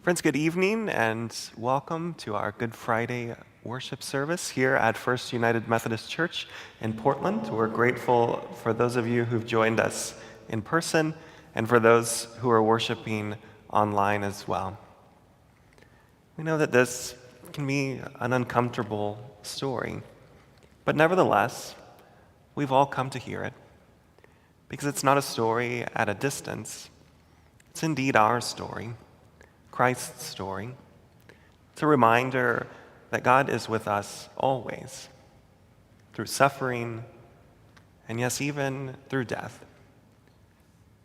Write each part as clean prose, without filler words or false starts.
Friends, good evening and welcome to our Good Friday worship service here at First United Methodist Church in Portland. We're grateful for those of you who've joined us in person and for those who are worshiping online as well. We know that this can be an uncomfortable story, but nevertheless, we've all come to hear it because it's not a story at a distance. It's indeed our story. Christ's story. It's a reminder that God is with us always, through suffering, and yes, even through death.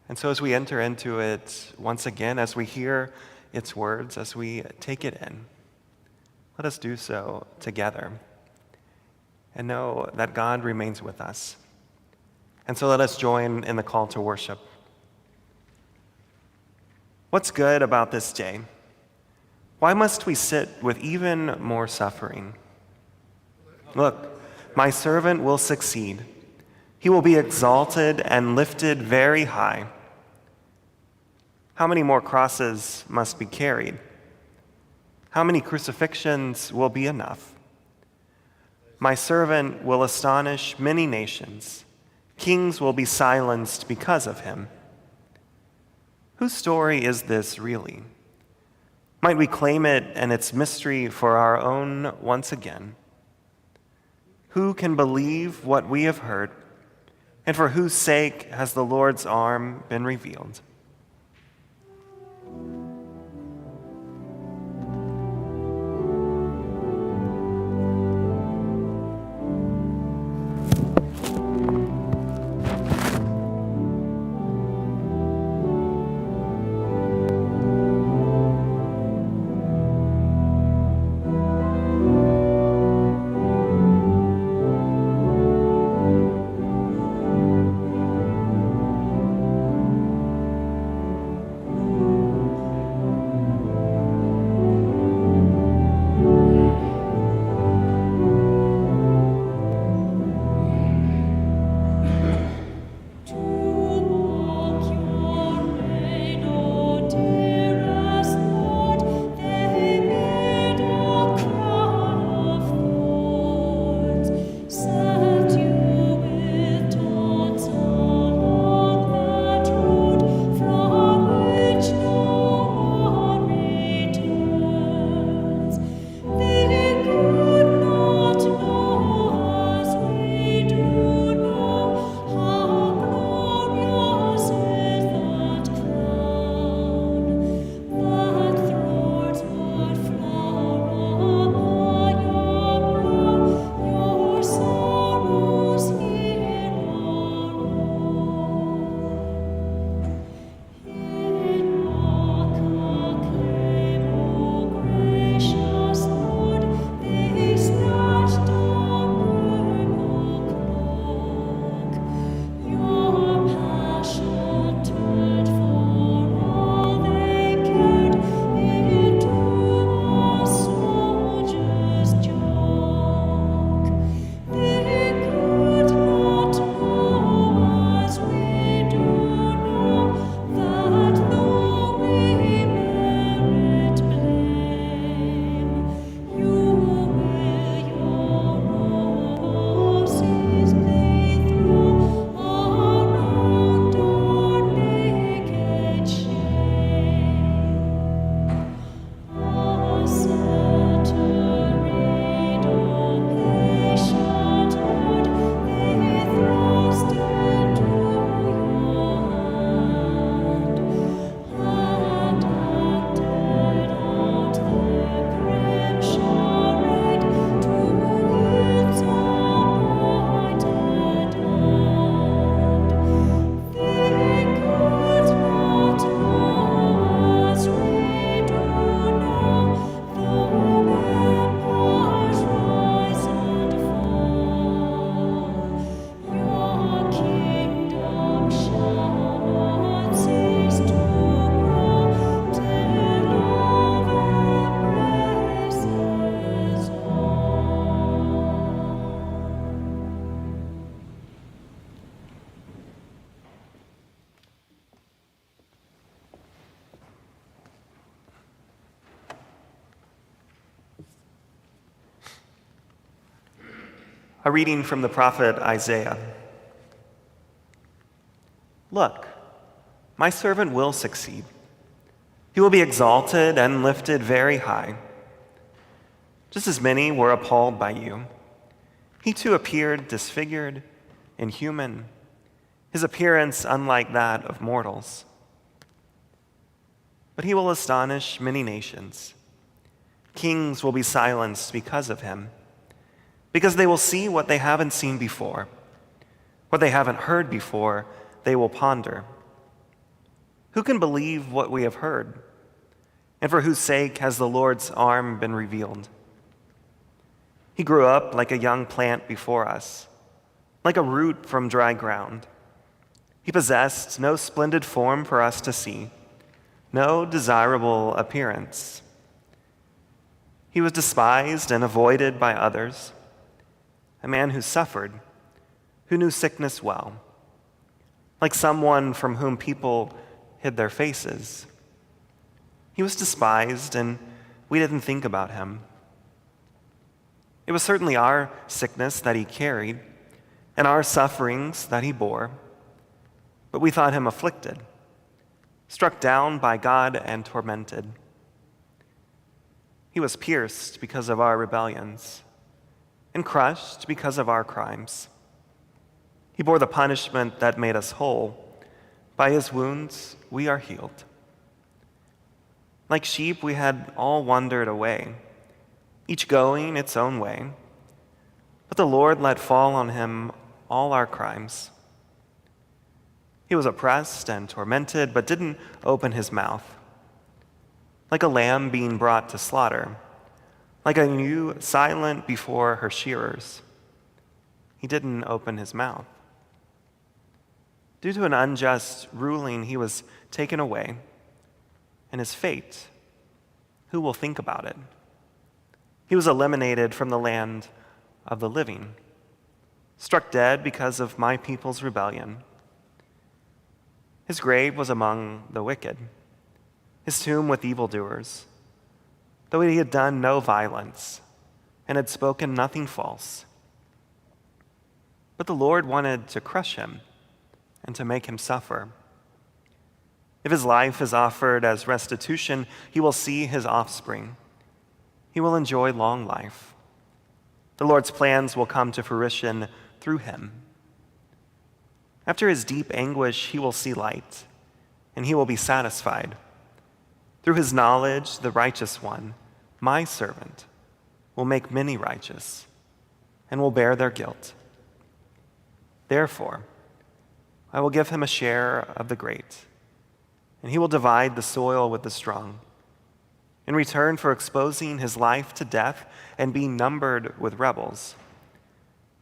And so as we enter into it once again, as we hear its words, as we take it in, let us do so together and know that God remains with us. And so let us join in the call to worship. What's good about this day? Why must we sit with even more suffering? Look, my servant will succeed. He will be exalted and lifted very high. How many more crosses must be carried? How many crucifixions will be enough? My servant will astonish many nations. Kings will be silenced because of him. Whose story is this really? Might we claim it and its mystery for our own once again? Who can believe what we have heard, and for whose sake has the Lord's arm been revealed? A reading from the prophet Isaiah. Look, my servant will succeed. He will be exalted and lifted very high. Just as many were appalled by you, he too appeared disfigured, inhuman, his appearance unlike that of mortals. But he will astonish many nations. Kings will be silenced because of him, because they will see what they haven't seen before. What they haven't heard before, they will ponder. Who can believe what we have heard? And for whose sake has the Lord's arm been revealed? He grew up like a young plant before us, like a root from dry ground. He possessed no splendid form for us to see, no desirable appearance. He was despised and avoided by others, a man who suffered, who knew sickness well, like someone from whom people hid their faces. He was despised, and we didn't think about him. It was certainly our sickness that he carried, and our sufferings that he bore, but we thought him afflicted, struck down by God and tormented. He was pierced because of our rebellions, and crushed because of our crimes. He bore the punishment that made us whole. By his wounds we are healed. Like sheep we had all wandered away, each going its own way. But the Lord let fall on him all our crimes. He was oppressed and tormented, but didn't open his mouth. Like a lamb being brought to slaughter, like a ewe silent before her shearers, he didn't open his mouth. Due to an unjust ruling, he was taken away, and his fate, who will think about it? He was eliminated from the land of the living, struck dead because of my people's rebellion. His grave was among the wicked, his tomb with evildoers, though he had done no violence and had spoken nothing false. But the Lord wanted to crush him and to make him suffer. If his life is offered as restitution, he will see his offspring. He will enjoy long life. The Lord's plans will come to fruition through him. After his deep anguish, he will see light, and he will be satisfied. Through his knowledge, the righteous one, my servant, will make many righteous, and will bear their guilt. Therefore, I will give him a share of the great, and he will divide the soil with the strong. In return for exposing his life to death and being numbered with rebels,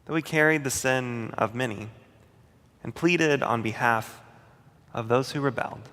though he carried the sin of many and pleaded on behalf of those who rebelled.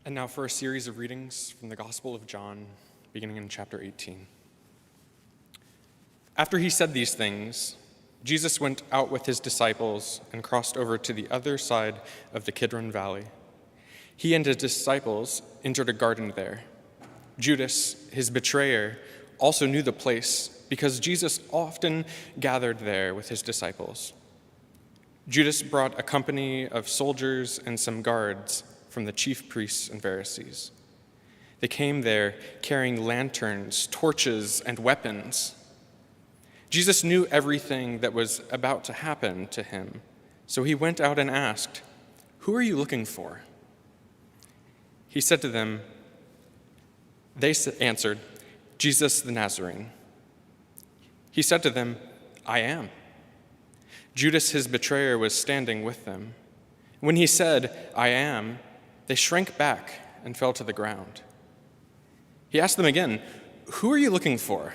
And now for a series of readings from the Gospel of John, beginning in chapter 18. After he said these things, Jesus went out with his disciples and crossed over to the other side of the Kidron Valley. He and his disciples entered a garden there. Judas, his betrayer, also knew the place because Jesus often gathered there with his disciples. Judas brought a company of soldiers and some guards from the chief priests and Pharisees. They came there carrying lanterns, torches, and weapons. Jesus knew everything that was about to happen to him, so he went out and asked, "Who are you looking for?" He said to them, they answered, "Jesus the Nazarene." He said to them, "I am." Judas, his betrayer, was standing with them. When he said, "I am," they shrank back and fell to the ground. He asked them again, "Who are you looking for?"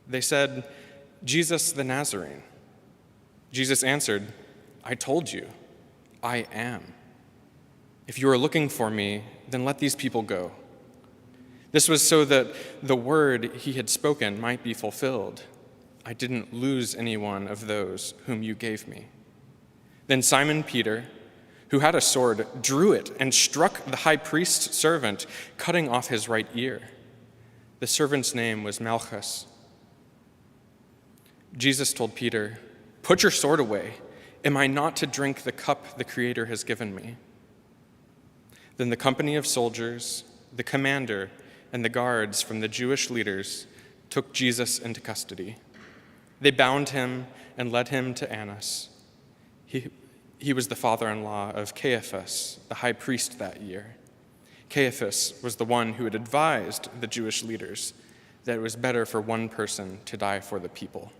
They said, "Jesus the Nazarene." Jesus answered, "I told you, I am. If you are looking for me, then let these people go." This was so that the word he had spoken might be fulfilled. "I didn't lose any one of those whom you gave me." Then Simon Peter, who had a sword, drew it and struck the high priest's servant, cutting off his right ear. The servant's name was Malchus. Jesus told Peter, "Put your sword away. Am I not to drink the cup the Creator has given me?" Then the company of soldiers, the commander, and the guards from the Jewish leaders took Jesus into custody. They bound him and led him to Annas. He was the father-in-law of Caiaphas, the high priest that year. Caiaphas was the one who had advised the Jewish leaders that it was better for one person to die for the people.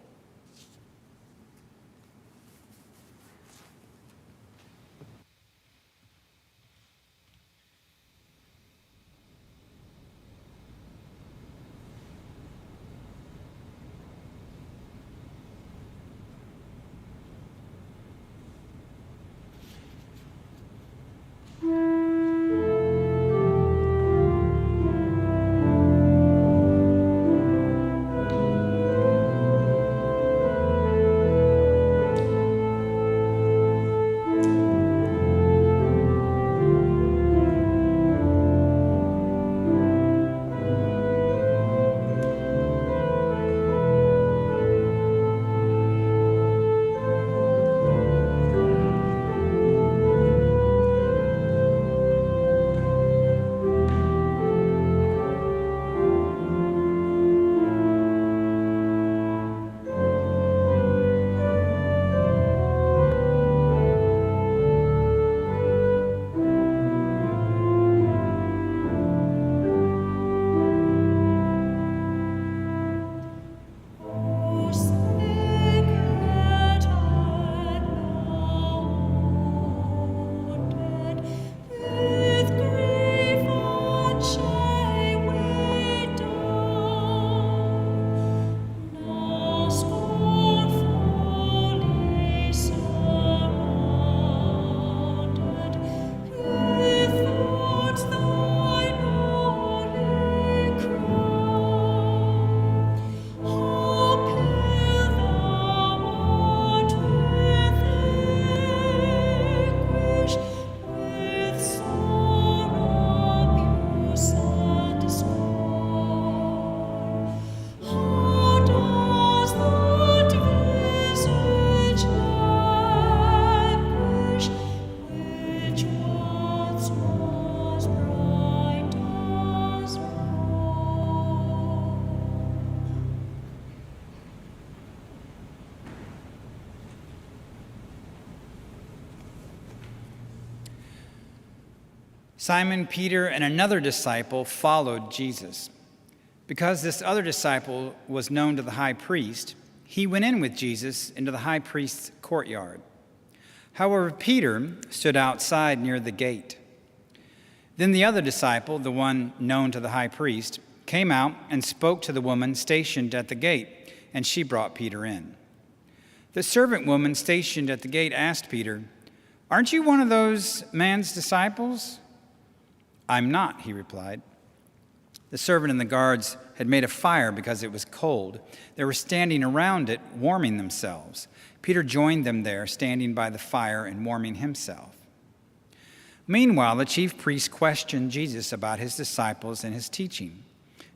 Simon Peter and another disciple followed Jesus. Because this other disciple was known to the high priest, he went in with Jesus into the high priest's courtyard. However, Peter stood outside near the gate. Then the other disciple, the one known to the high priest, came out and spoke to the woman stationed at the gate, and she brought Peter in. The servant woman stationed at the gate asked Peter, "Aren't you one of those man's disciples?" "I'm not," he replied. The servant and the guards had made a fire because it was cold. They were standing around it, warming themselves. Peter joined them there, standing by the fire and warming himself. Meanwhile, the chief priests questioned Jesus about his disciples and his teaching.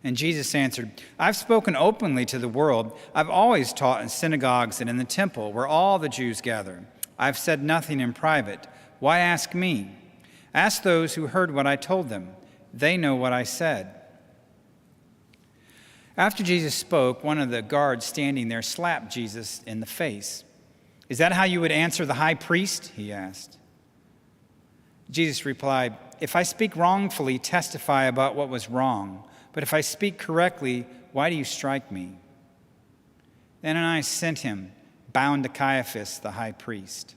And Jesus answered, "I've spoken openly to the world. I've always taught in synagogues and in the temple, where all the Jews gather. I've said nothing in private. Why ask me? Ask those who heard what I told them. They know what I said." After Jesus spoke, one of the guards standing there slapped Jesus in the face. "Is that how you would answer the high priest?" he asked. Jesus replied, "If I speak wrongfully, testify about what was wrong. But if I speak correctly, why do you strike me?" Then Ananias sent him, bound to Caiaphas, the high priest.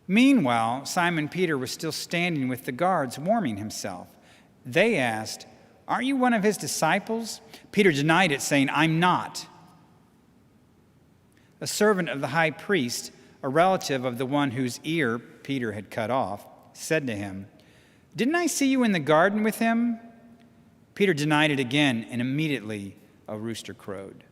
Meanwhile, Simon Peter was still standing with the guards, warming himself. They asked, "Aren't you one of his disciples?" Peter denied it, saying, "I'm not." A servant of the high priest, a relative of the one whose ear Peter had cut off, said to him, "Didn't I see you in the garden with him?" Peter denied it again, and immediately a rooster crowed.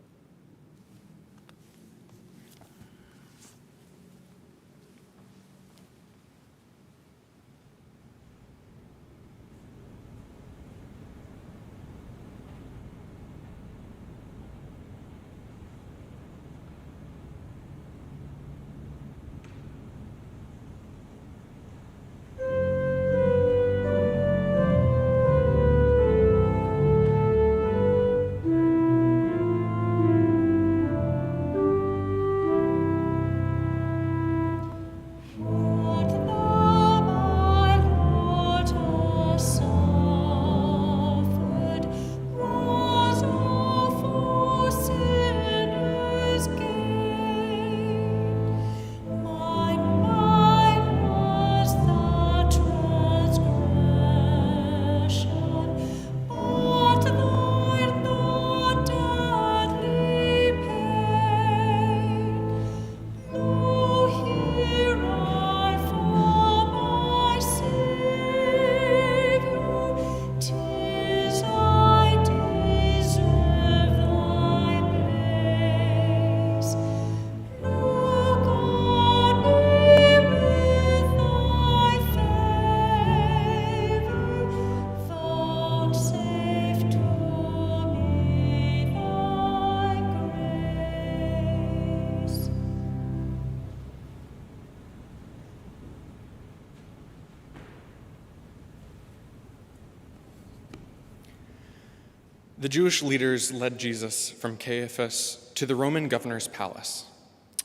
The Jewish leaders led Jesus from Caiaphas to the Roman governor's palace.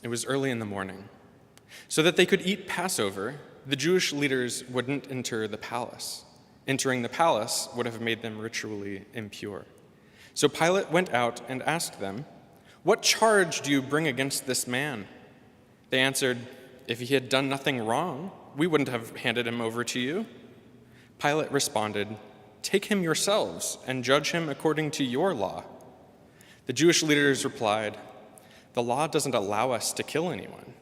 It was early in the morning. So that they could eat Passover, the Jewish leaders wouldn't enter the palace. Entering the palace would have made them ritually impure. So Pilate went out and asked them, "What charge do you bring against this man?" They answered, "If he had done nothing wrong, we wouldn't have handed him over to you." Pilate responded, "Take him yourselves and judge him according to your law." The Jewish leaders replied, "The law doesn't allow us to kill anyone."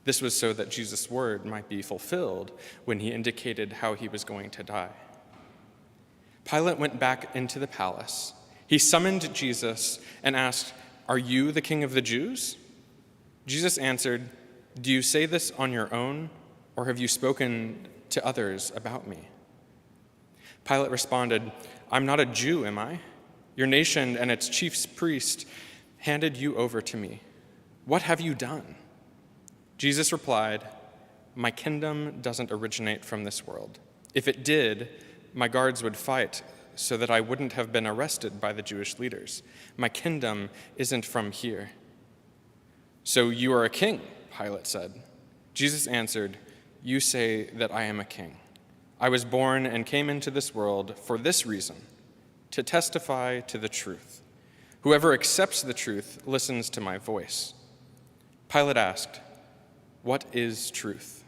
This was so that Jesus' word might be fulfilled when he indicated how he was going to die. Pilate went back into the palace. He summoned Jesus and asked, "Are you the king of the Jews?" Jesus answered, "Do you say this on your own, or have you spoken to others about me?" Pilate responded, "I'm not a Jew, am I? Your nation and its chief priest handed you over to me. What have you done?" Jesus replied, "My kingdom doesn't originate from this world. If it did, my guards would fight so that I wouldn't have been arrested by the Jewish leaders. My kingdom isn't from here." "So you are a king," Pilate said. Jesus answered, "You say that I am a king. I was born and came into this world for this reason, to testify to the truth. Whoever accepts the truth listens to my voice." Pilate asked, "What is truth?"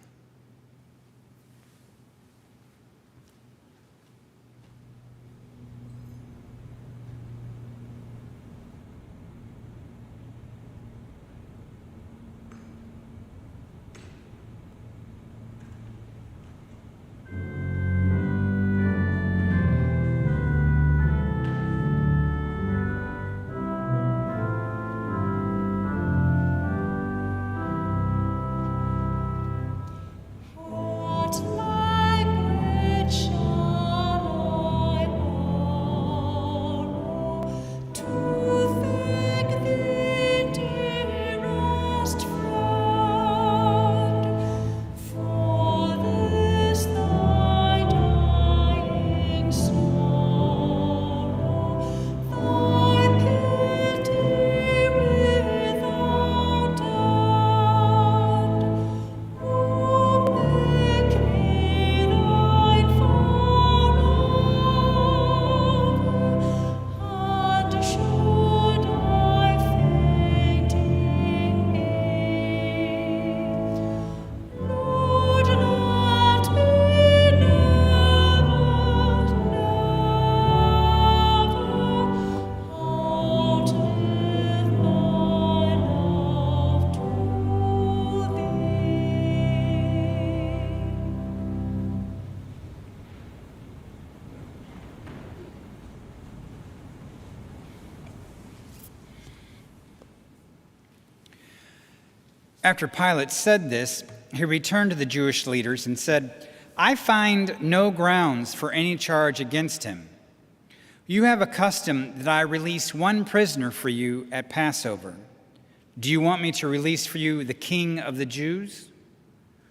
After Pilate said this, he returned to the Jewish leaders and said, "I find no grounds for any charge against him. You have a custom that I release one prisoner for you at Passover. Do you want me to release for you the King of the Jews?"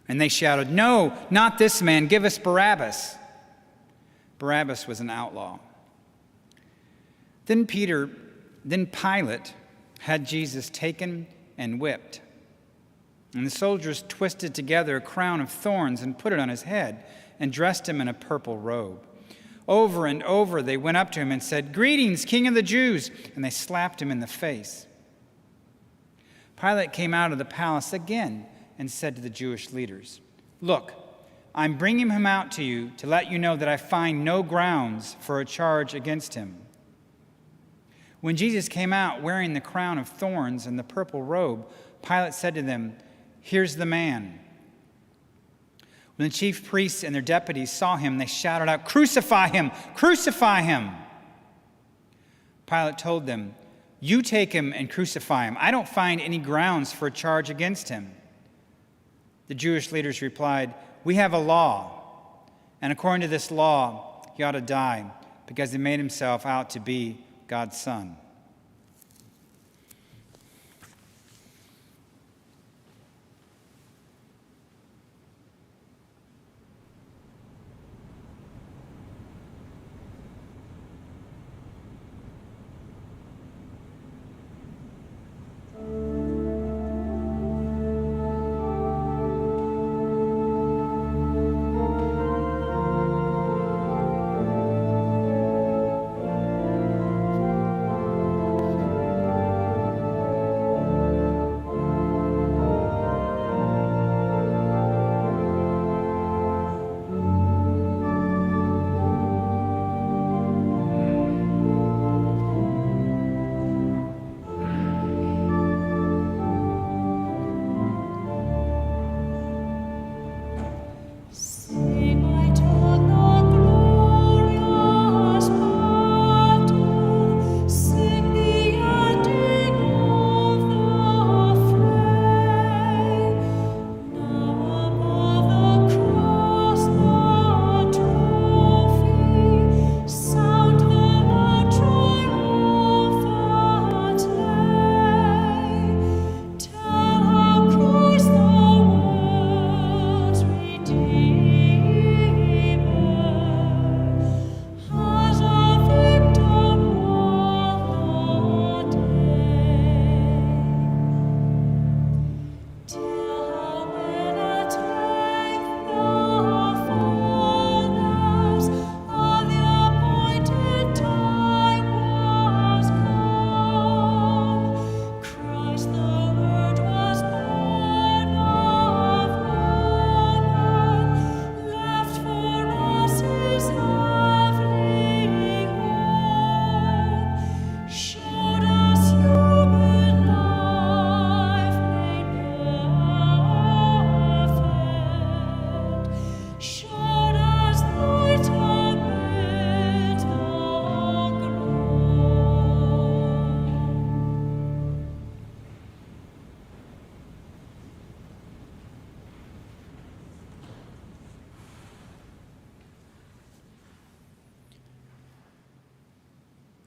And they shouted, "No, not this man. Give us Barabbas." Barabbas was an outlaw. Then Pilate had Jesus taken and whipped. And the soldiers twisted together a crown of thorns and put it on his head and dressed him in a purple robe. Over and over they went up to him and said, "Greetings, King of the Jews!" And they slapped him in the face. Pilate came out of the palace again and said to the Jewish leaders, "Look, I'm bringing him out to you to let you know that I find no grounds for a charge against him." When Jesus came out wearing the crown of thorns and the purple robe, Pilate said to them, "Here's the man." When the chief priests and their deputies saw him, they shouted out, "Crucify him! Crucify him!" Pilate told them, "You take him and crucify him. I don't find any grounds for a charge against him." The Jewish leaders replied, "We have a law, and according to this law, he ought to die because he made himself out to be God's son."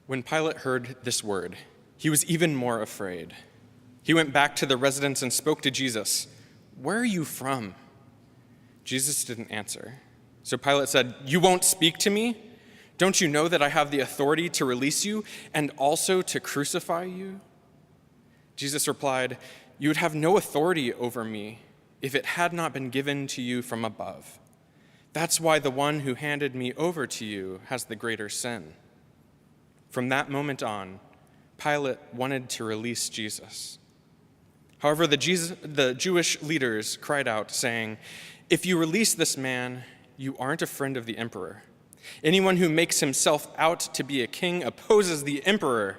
When Pilate heard this word, he was even more afraid. He went back to the residence and spoke to Jesus. "Where are you from?" Jesus didn't answer. So Pilate said, "You won't speak to me? Don't you know that I have the authority to release you and also to crucify you?" Jesus replied, "You would have no authority over me if it had not been given to you from above. That's why the one who handed me over to you has the greater sin." From that moment on, Pilate wanted to release Jesus. However, the Jewish leaders cried out, saying, "If you release this man, you aren't a friend of the emperor. Anyone who makes himself out to be a king opposes the emperor."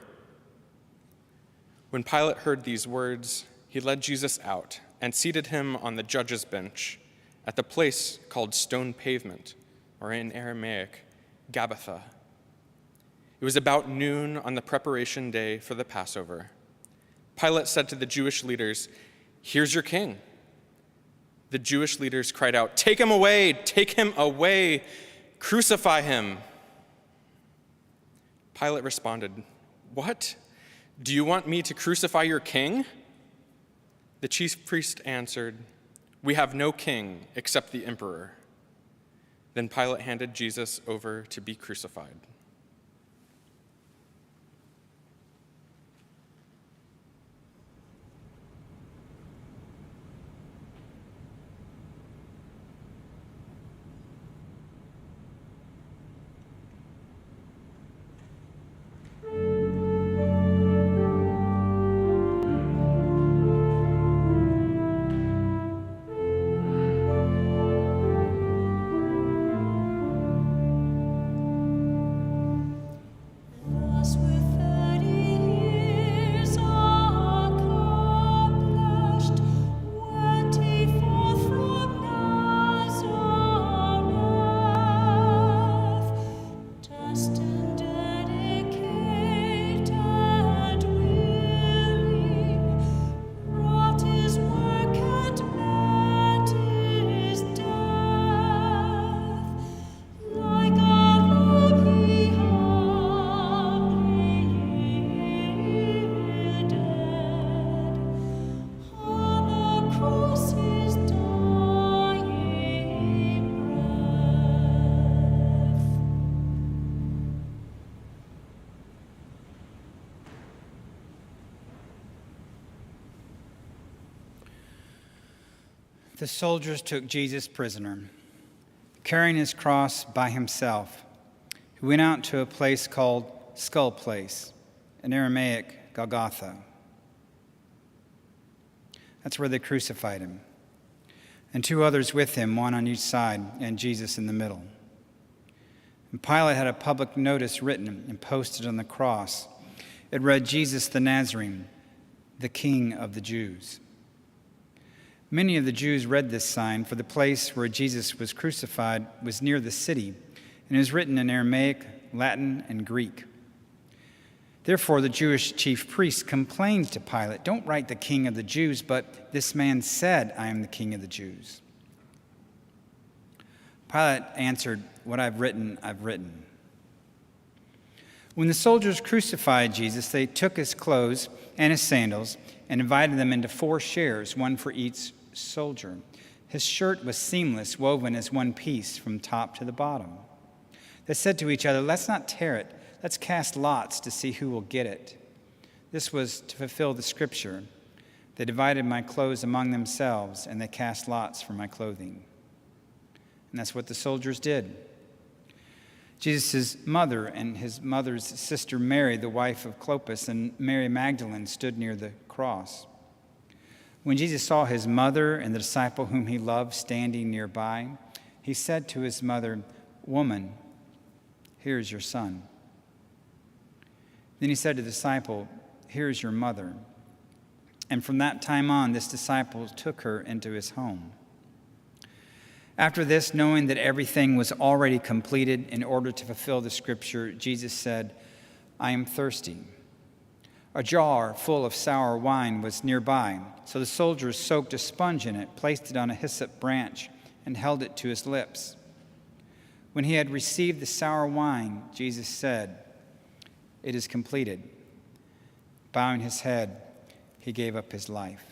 When Pilate heard these words, he led Jesus out and seated him on the judge's bench at the place called Stone Pavement, or in Aramaic, Gabbatha. It was about noon on the preparation day for the Passover. Pilate said to the Jewish leaders, "Here's your king." The Jewish leaders cried out, "Take him away! Take him away! Crucify him!" Pilate responded, "What? Do you want me to crucify your king?" The chief priest answered, "We have no king except the emperor." Then Pilate handed Jesus over to be crucified. The soldiers took Jesus prisoner, carrying his cross by himself. He went out to a place called Skull Place, in Aramaic, Golgotha. That's where they crucified him. And two others with him, one on each side, and Jesus in the middle. And Pilate had a public notice written and posted on the cross. It read, "Jesus the Nazarene, the King of the Jews." Many of the Jews read this sign, for the place where Jesus was crucified was near the city, and it was written in Aramaic, Latin, and Greek. Therefore, the Jewish chief priests complained to Pilate, "Don't write the King of the Jews, but this man said, 'I am the King of the Jews.'" Pilate answered, "What I've written, I've written." When the soldiers crucified Jesus, they took his clothes and his sandals and divided them into 4 shares, one for each soldier. His shirt was seamless, woven as one piece from top to the bottom. They said to each other, "Let's not tear it. Let's cast lots to see who will get it." This was to fulfill the scripture. They divided my clothes among themselves, and they cast lots for my clothing. And that's what the soldiers did. Jesus' mother and his mother's sister Mary, the wife of Clopas, and Mary Magdalene stood near the cross. When Jesus saw his mother and the disciple whom he loved standing nearby, he said to his mother, "Woman, here is your son." Then he said to the disciple, "Here is your mother." And from that time on, this disciple took her into his home. After this, knowing that everything was already completed in order to fulfill the scripture, Jesus said, "I am thirsty." A jar full of sour wine was nearby, so the soldiers soaked a sponge in it, placed it on a hyssop branch, and held it to his lips. When he had received the sour wine, Jesus said, "It is completed." Bowing his head, he gave up his life.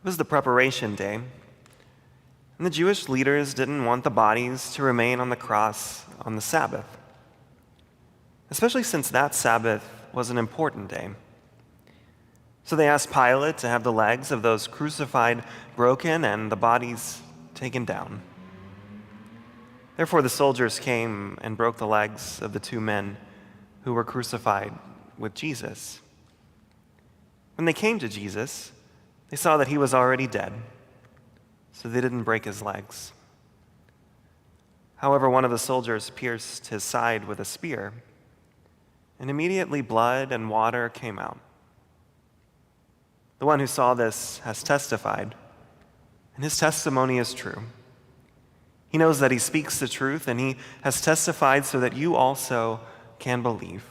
It was the preparation day, and the Jewish leaders didn't want the bodies to remain on the cross on the Sabbath, especially since that Sabbath was an important day. So they asked Pilate to have the legs of those crucified broken and the bodies taken down. Therefore the soldiers came and broke the legs of the two men who were crucified with Jesus. When they came to Jesus, they saw that he was already dead, so they didn't break his legs. However, one of the soldiers pierced his side with a spear, and immediately blood and water came out. The one who saw this has testified, and his testimony is true. He knows that he speaks the truth, and he has testified so that you also can believe.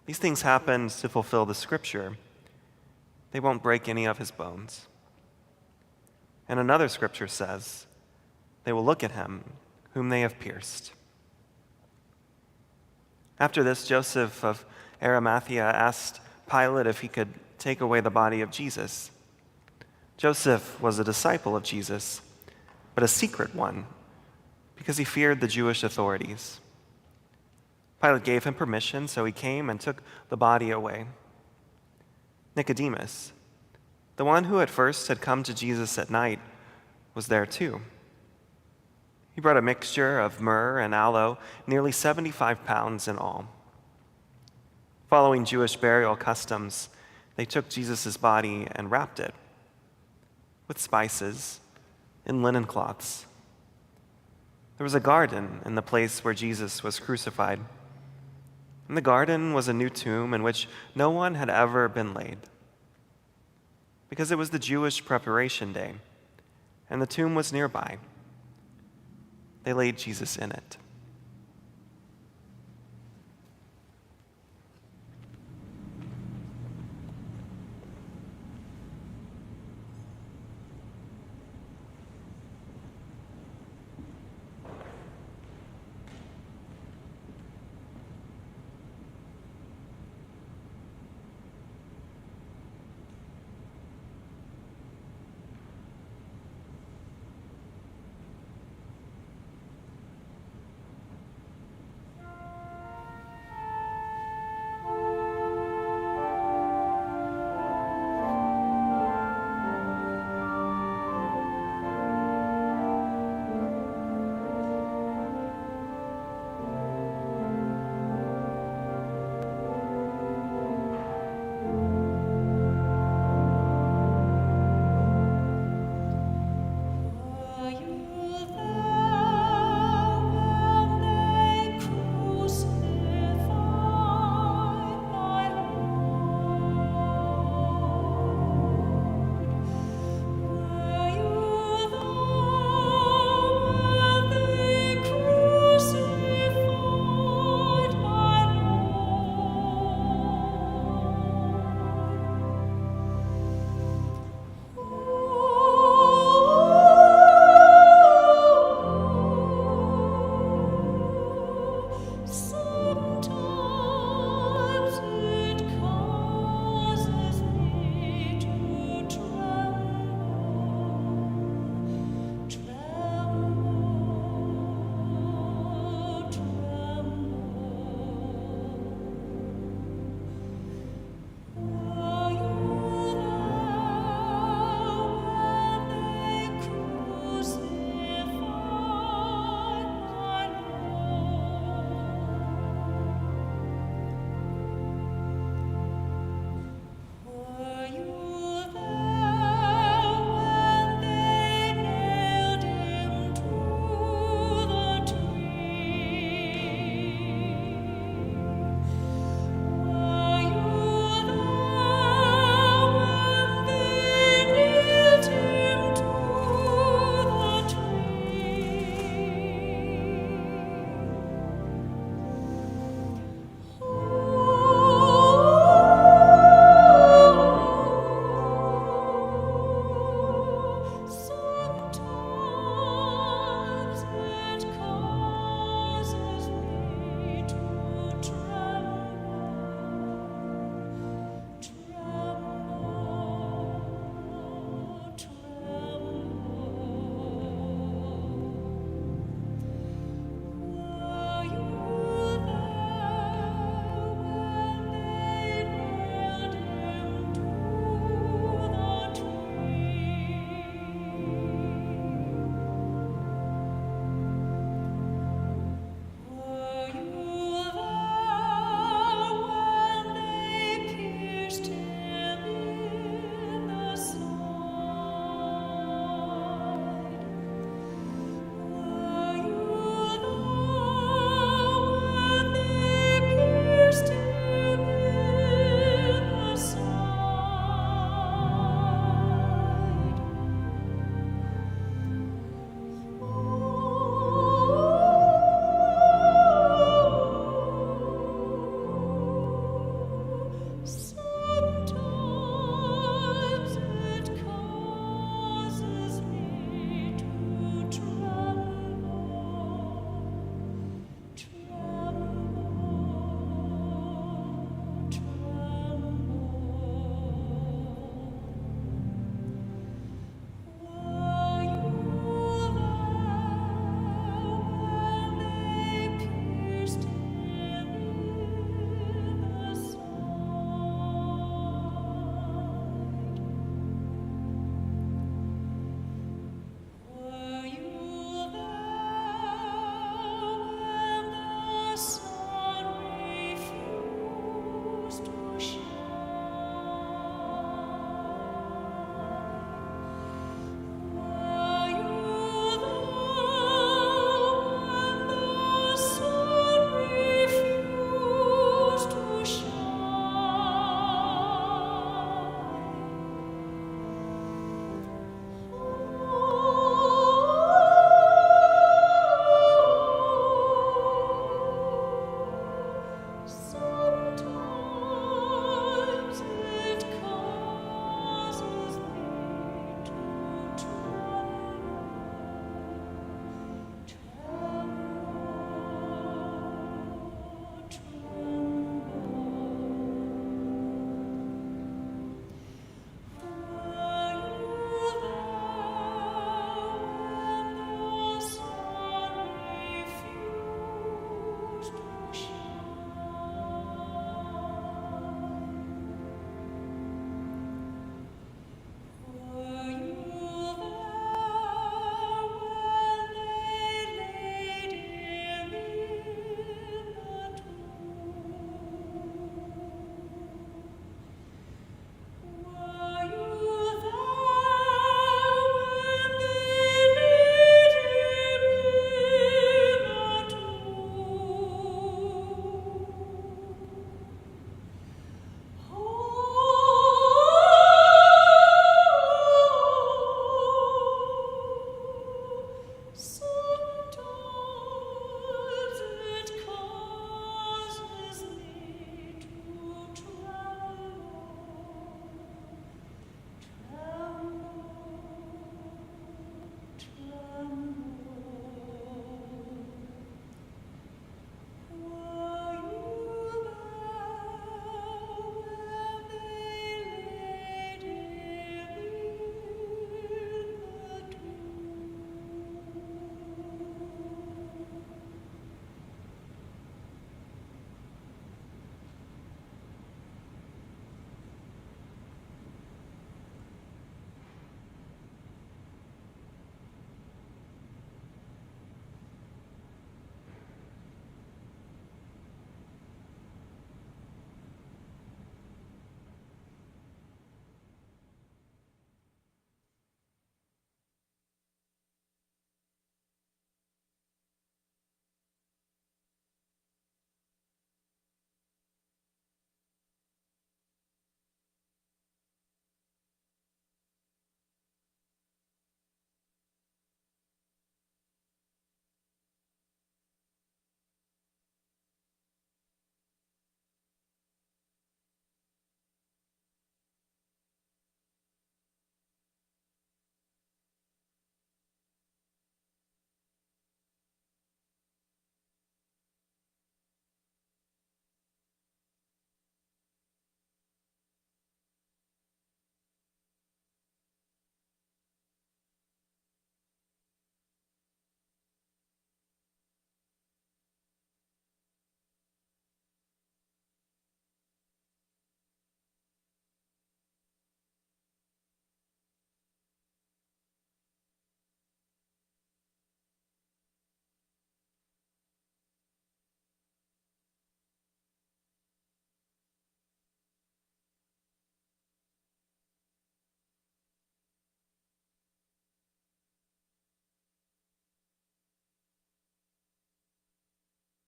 These things happened to fulfill the scripture. They won't break any of his bones. And another scripture says, they will look at him whom they have pierced. After this, Joseph of Arimathea asked Pilate if he could take away the body of Jesus. Joseph was a disciple of Jesus, but a secret one, because he feared the Jewish authorities. Pilate gave him permission, so he came and took the body away. Nicodemus, the one who at first had come to Jesus at night, was there too. He brought a mixture of myrrh and aloe, nearly 75 pounds in all. Following Jewish burial customs, they took Jesus' body and wrapped it with spices in linen cloths. There was a garden in the place where Jesus was crucified. And the garden was a new tomb in which no one had ever been laid, because it was the Jewish preparation day, and the tomb was nearby. They laid Jesus in it.